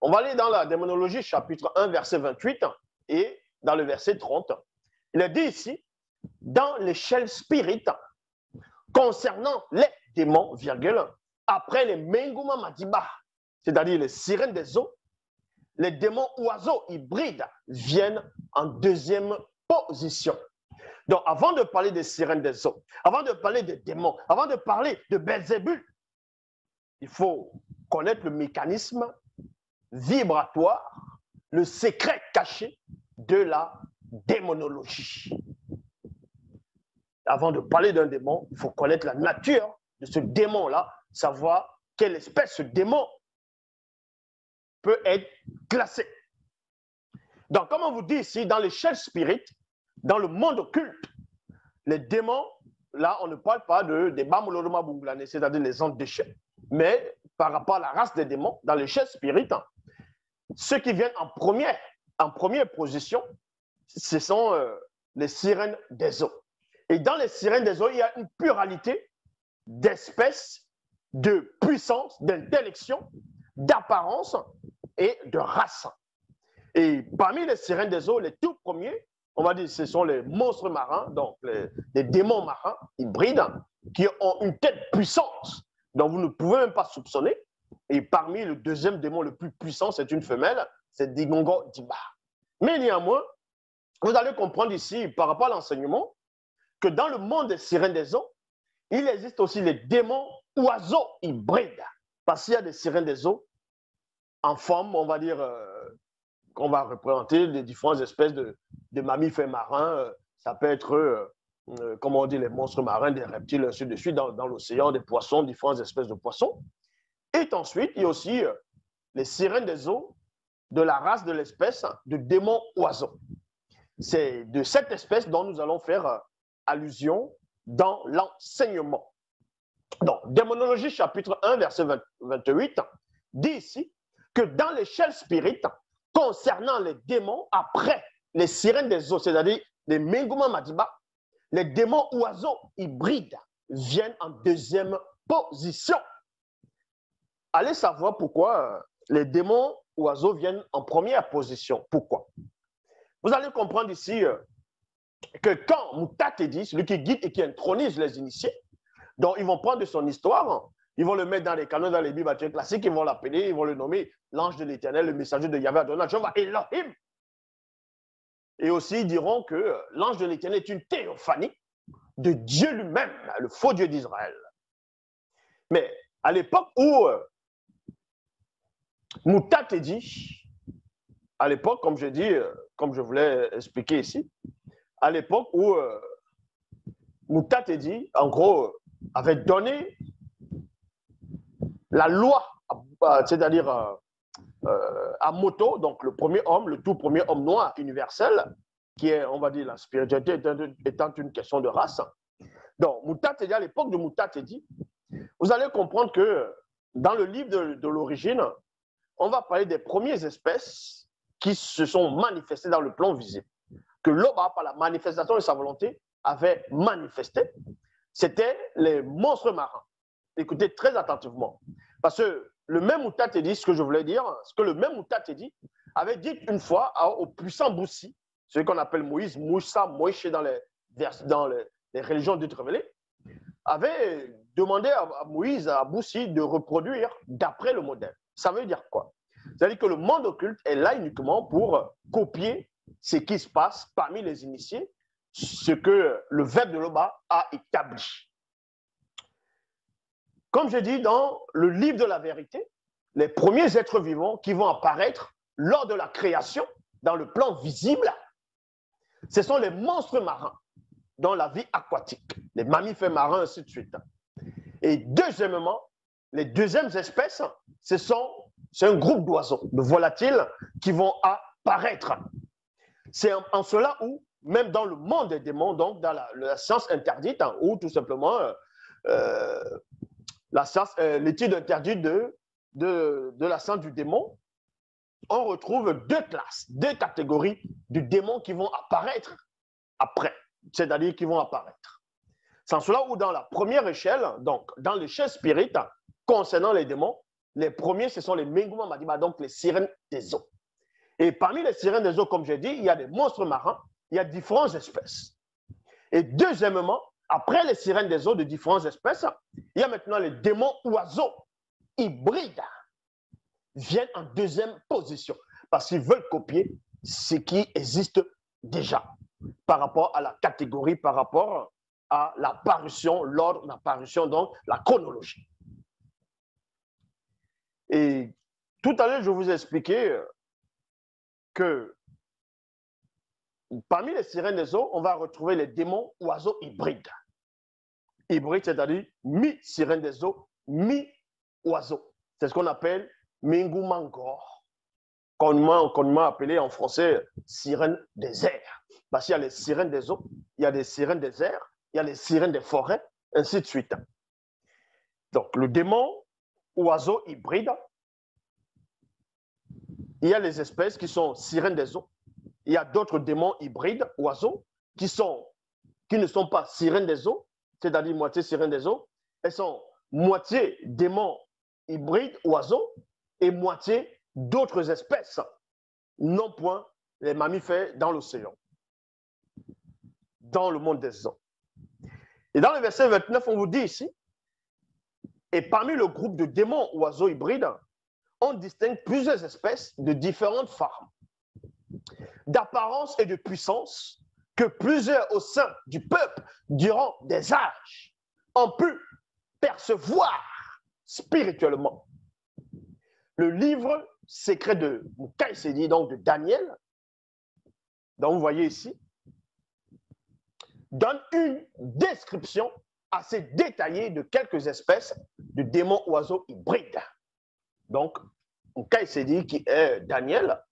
On va aller dans la démonologie, chapitre 1, verset 28, et dans le verset 30. Il est dit ici, dans l'échelle spirit, concernant les démons, virgule, après les Menguma Madiba, c'est-à-dire les sirènes des eaux, les démons oiseaux hybrides viennent en deuxième position. Donc, avant de parler des sirènes des eaux, avant de parler des démons, avant de parler de Belzébul, il faut connaître le mécanisme vibratoire, le secret caché de la démonologie. Avant de parler d'un démon, il faut connaître la nature de ce démon-là, savoir quelle espèce de démon peut être classé. Donc, comme on vous dit ici, dans l'échelle spirit, dans le monde occulte, les démons, là, on ne parle pas des Bamoloroma Bunglane, c'est-à-dire les anges déchets, mais par rapport à la race des démons, dans l'échelle spirit, ceux qui viennent en première position, ce sont les sirènes des eaux. Et dans les sirènes des eaux, il y a une pluralité d'espèces, de puissance, d'intellection, d'apparence et de race. Et parmi les sirènes des eaux, les tout premiers, on va dire, ce sont les monstres marins, donc les démons marins hybrides, qui ont une telle puissance dont vous ne pouvez même pas soupçonner. Et parmi le deuxième démon le plus puissant, c'est une femelle, c'est Digongo Diba. Mais néanmoins, vous allez comprendre ici, par rapport à l'enseignement, que dans le monde des sirènes des eaux, il existe aussi les démons oiseaux hybrides. Parce qu'il y a des sirènes des eaux en forme, on va dire, qu'on va représenter les différentes espèces de mammifères marins. Ça peut être, comment on dit, les monstres marins, des reptiles, ainsi de suite, dans l'océan, des poissons, différentes espèces de poissons. Et ensuite, il y a aussi les sirènes des eaux de la race de l'espèce de démons oiseaux. C'est de cette espèce dont nous allons faire allusion dans l'enseignement. Donc, Démonologie chapitre 1, verset 28, dit ici que dans l'échelle spirit, concernant les démons, après les sirènes des eaux, c'est-à-dire les Menguma Madiba, les démons oiseaux hybrides viennent en deuxième position. Allez savoir pourquoi les démons oiseaux viennent en première position. Pourquoi? Vous allez comprendre ici que quand Mutatedi, celui qui guide et qui intronise les initiés, donc ils vont prendre de son histoire, ils vont le mettre dans les canons, dans les bibles classiques, ils vont l'appeler, ils vont le nommer l'ange de l'Éternel, le messager de Yahvé Adonai, Jehovah Elohim. Et aussi, ils diront que l'ange de l'Éternel est une théophanie de Dieu lui-même, le faux Dieu d'Israël. Mais à l'époque où Mutatedi, à l'époque, comme je dis, comme je voulais expliquer ici, à l'époque où Mutatedi, en gros, avait donné la loi, c'est-à-dire à Moto, donc le premier homme, le tout premier homme noir universel, qui est, on va dire, la spiritualité étant une question de race. Donc, Mutatedi, à l'époque de Mutatedi, vous allez comprendre que dans le livre de l'origine, on va parler des premières espèces qui se sont manifestées dans le plan visible. Que Loba, par la manifestation de sa volonté, avait manifesté. C'était les monstres marins. Écoutez très attentivement. Parce que le même Mutatedi, ce que je voulais dire, ce que le même Mutatedi avait dit une fois au puissant Boussi, celui qu'on appelle Moïse, Moussa, Moïse dans les religions dites révélées, avait demandé à Moïse, à Boussi, de reproduire d'après le modèle. Ça veut dire quoi? C'est-à-dire que le monde occulte est là uniquement pour copier ce qui se passe parmi les initiés, ce que le Verbe de Loba a établi. Comme je dis dans le livre de la vérité, les premiers êtres vivants qui vont apparaître lors de la création, dans le plan visible, ce sont les monstres marins dans la vie aquatique, les mammifères marins, ainsi de suite. Et deuxièmement, les deuxièmes espèces, c'est un groupe d'oiseaux, de volatiles qui vont apparaître. C'est en cela où, même dans le monde des démons, donc dans la science interdite, ou tout simplement l'étude interdite de la science du démon, on retrouve deux classes, deux catégories de démons qui vont apparaître après, c'est-à-dire qui vont apparaître. C'est en cela où dans la première échelle, donc dans l'échelle spirit, concernant les démons, Les premiers, ce sont les Menguma Madiba, donc les sirènes des eaux. Et parmi les sirènes des eaux, comme j'ai dit, il y a des monstres marins, il y a différentes espèces. Et deuxièmement, après les sirènes des eaux de différentes espèces, il y a maintenant les démons oiseaux hybrides viennent en deuxième position parce qu'ils veulent copier ce qui existe déjà par rapport à la catégorie, par rapport à l'apparition, l'ordre d'apparition, donc la chronologie. Et tout à l'heure, je vous ai expliqué que parmi les sirènes des eaux, on va retrouver les démons oiseaux hybrides. Hybrides, c'est-à-dire mi-sirène des eaux, mi-oiseau. C'est ce qu'on appelle Mingumangor, communément appelé en français sirène des airs. Parce qu'il y a les sirènes des eaux, il y a les sirènes des airs, il y a les sirènes des forêts, ainsi de suite. Donc, le démon oiseau hybride, il y a les espèces qui sont sirènes des eaux. Il y a d'autres démons hybrides, oiseaux, qui ne sont pas sirènes des eaux, c'est-à-dire moitié sirènes des eaux. Elles sont moitié démons hybrides, oiseaux, et moitié d'autres espèces, non point les mammifères dans l'océan, dans le monde des eaux. Et dans le verset 29, on vous dit ici, et parmi le groupe de démons oiseaux hybrides, on distingue plusieurs espèces de différentes formes, d'apparence et de puissance, que plusieurs au sein du peuple, durant des âges, ont pu percevoir spirituellement. Le livre secret de Mukaïsedi, donc de Daniel, dont vous voyez ici, donne une description assez détaillée de quelques espèces de démons oiseaux hybrides. Donc, Mukaïsedi, qui est Daniel,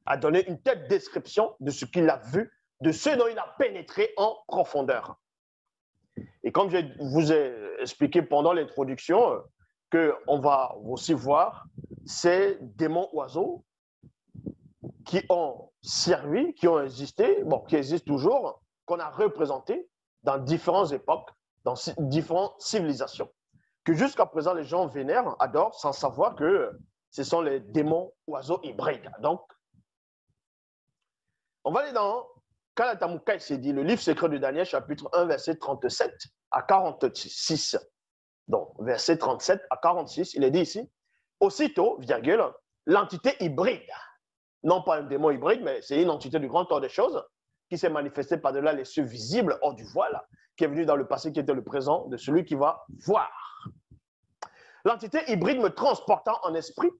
a donné une telle description de ce qu'il a vu, de ce dont il a pénétré en profondeur. Et comme je vous ai expliqué pendant l'introduction, qu'on va aussi voir ces démons oiseaux qui ont servi, qui ont existé, bon, qui existent toujours, qu'on a représentés dans différentes époques, dans différentes civilisations, que jusqu'à présent les gens vénèrent, adorent, sans savoir que ce sont les démons oiseaux hybrides. Donc, on va aller dans Kalatamukai Sedi, le livre secret de Daniel, chapitre 1, verset 37 à 46. Donc, verset 37 à 46, il est dit ici, aussitôt, virgule, l'entité hybride, non pas un démon hybride, mais c'est une entité du grand ordre des choses, qui s'est manifestée par-delà les cieux visibles hors du voile, qui est venu dans le passé, qui était le présent de celui qui va voir. L'entité hybride me transportant en esprit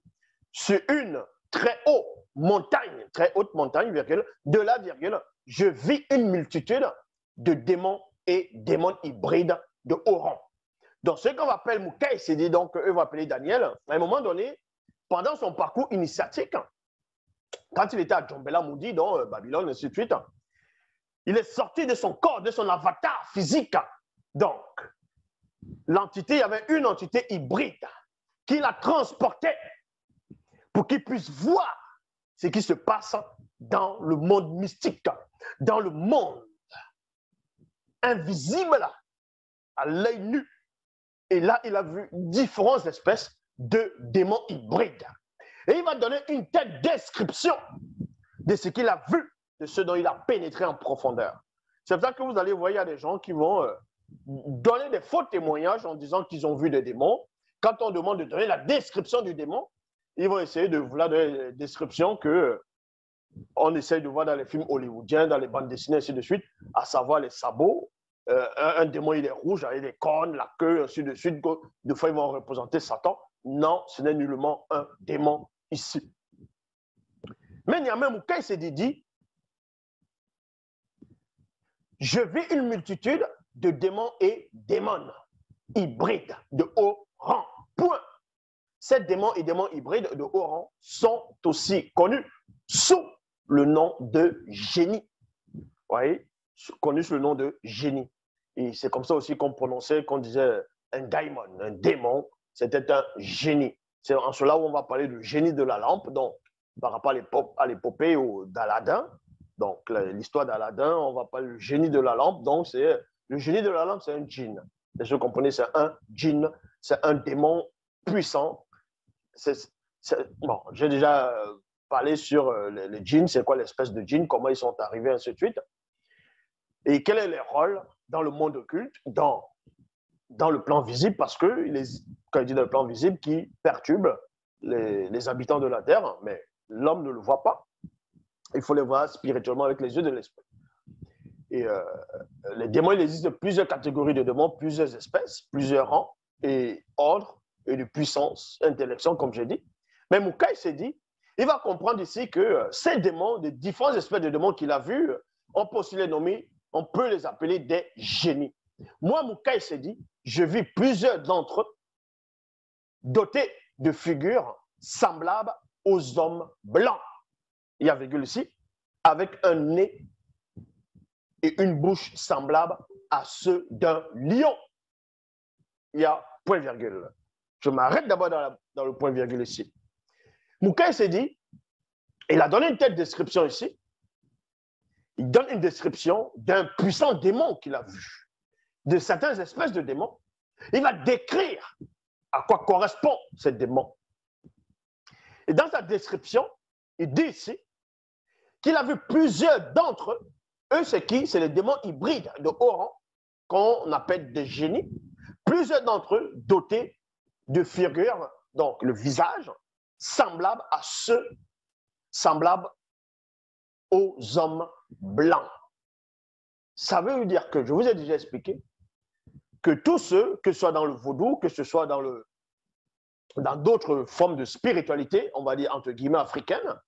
sur une très haute montagne, virgule, de là, virgule, je vis une multitude de démons et démons hybrides de haut rang. Donc, ce qu'on appelle Mukaïsedi, donc eux vont appeler Daniel, à un moment donné, pendant son parcours initiatique, quand il était à Djombela Moudi, dans Babylone, et ainsi de suite, il est sorti de son corps, de son avatar physique. Donc, l'entité, il y avait une entité hybride qui la transportait pour qu'il puisse voir ce qui se passe dans le monde mystique, dans le monde invisible, à l'œil nu. Et là, il a vu différentes espèces de démons hybrides. Et il va donner une telle description de ce qu'il a vu, de ce dont il a pénétré en profondeur. C'est pour ça que vous allez voir, il y a des gens qui vont donner des faux témoignages en disant qu'ils ont vu des démons. Quand on demande de donner la description du démon, ils vont essayer de vouloir donner des descriptions qu'on essaye de voir dans les films hollywoodiens, dans les bandes dessinées, ainsi de suite, à savoir les sabots. Un démon, il est rouge, avec des cornes, la queue, ainsi de suite. Des fois, ils vont représenter Satan. Non, ce n'est nullement un démon ici. Mais il y a même un cas, il s'est dit, je vis une multitude de démons et démons hybrides de haut rang. Point. Ces démons et démons hybrides de haut rang sont aussi connus sous le nom de génie. Vous voyez, connus sous le nom de génie. Et c'est comme ça aussi qu'on prononçait, qu'on disait un daimon, un démon, c'était un génie. C'est en cela où on va parler du génie de la lampe, donc par rapport à l'épopée d'Aladin. Donc l'histoire d'Aladin, on va parler du génie de la lampe. Donc le génie de la lampe, c'est un djinn. Et je comprenez, c'est un djinn, c'est un démon puissant bon, j'ai déjà parlé sur les djinns, c'est quoi l'espèce de djinns, comment ils sont arrivés, ainsi de suite. Et quel est leur rôle dans le monde occulte, dans le plan visible, parce que, quand il dit dans le plan visible, qui perturbe les habitants de la Terre, mais l'homme ne le voit pas. Il faut les voir spirituellement avec les yeux de l'esprit. Et les démons, il existe plusieurs catégories de démons, plusieurs espèces, plusieurs rangs et ordres et de puissance, intellection, comme j'ai dit. Mais Mukai s'est dit, il va comprendre ici que ces démons, les différentes espèces de démons qu'il a vus, on peut aussi les nommer, on peut les appeler des génies. Moi, Mukai s'est dit, je vis plusieurs d'entre eux dotés de figures semblables aux hommes blancs. Il y a virgule ici, avec un nez et une bouche semblable à ceux d'un lion. Il y a point virgule. Je m'arrête d'abord dans le point virgule ici. Mukai s'est dit, il a donné une telle description ici. Il donne une description d'un puissant démon qu'il a vu, de certaines espèces de démons. Il va décrire à quoi correspond ce démon. Et dans sa description, il dit ici qu'il a vu plusieurs d'entre eux. Eux, c'est qui? C'est les démons hybrides de haut rang, qu'on appelle des génies. Plusieurs d'entre eux dotés de figures, donc le visage, semblable à ceux, semblables aux hommes blancs. Ça veut dire que, je vous ai déjà expliqué, que tous ceux, que ce soit dans le vaudou, que ce soit dans d'autres formes de spiritualité, on va dire entre guillemets africaines,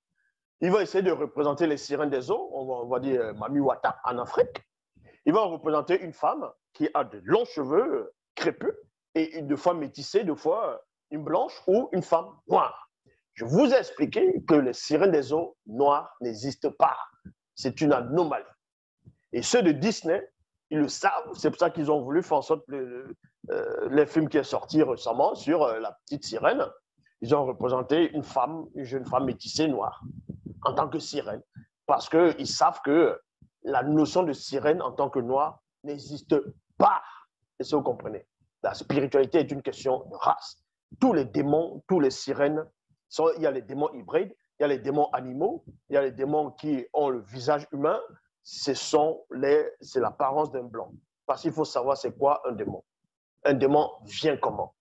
ils vont essayer de représenter les sirènes des eaux, on va dire Mami Wata en Afrique. Ils vont représenter une femme qui a de longs cheveux crépus et une fois métissée, deux fois une blanche ou une femme noire. Je vous ai expliqué que les sirènes des eaux noires n'existent pas. C'est une anomalie. Et ceux de Disney, ils le savent. C'est pour ça qu'ils ont voulu faire en sorte que les films qui sont sortis récemment sur la petite sirène, ils ont représenté une femme, une jeune femme métissée noire en tant que sirène. Parce qu'ils savent que la notion de sirène en tant que noire n'existe pas. Et ça, vous comprenez. La spiritualité est une question de race. Tous les démons, tous les sirènes, il y a les démons hybrides, il y a les démons animaux, il y a les démons qui ont le visage humain. C'est l'apparence d'un blanc. Parce qu'il faut savoir c'est quoi un démon. Un démon vient comment?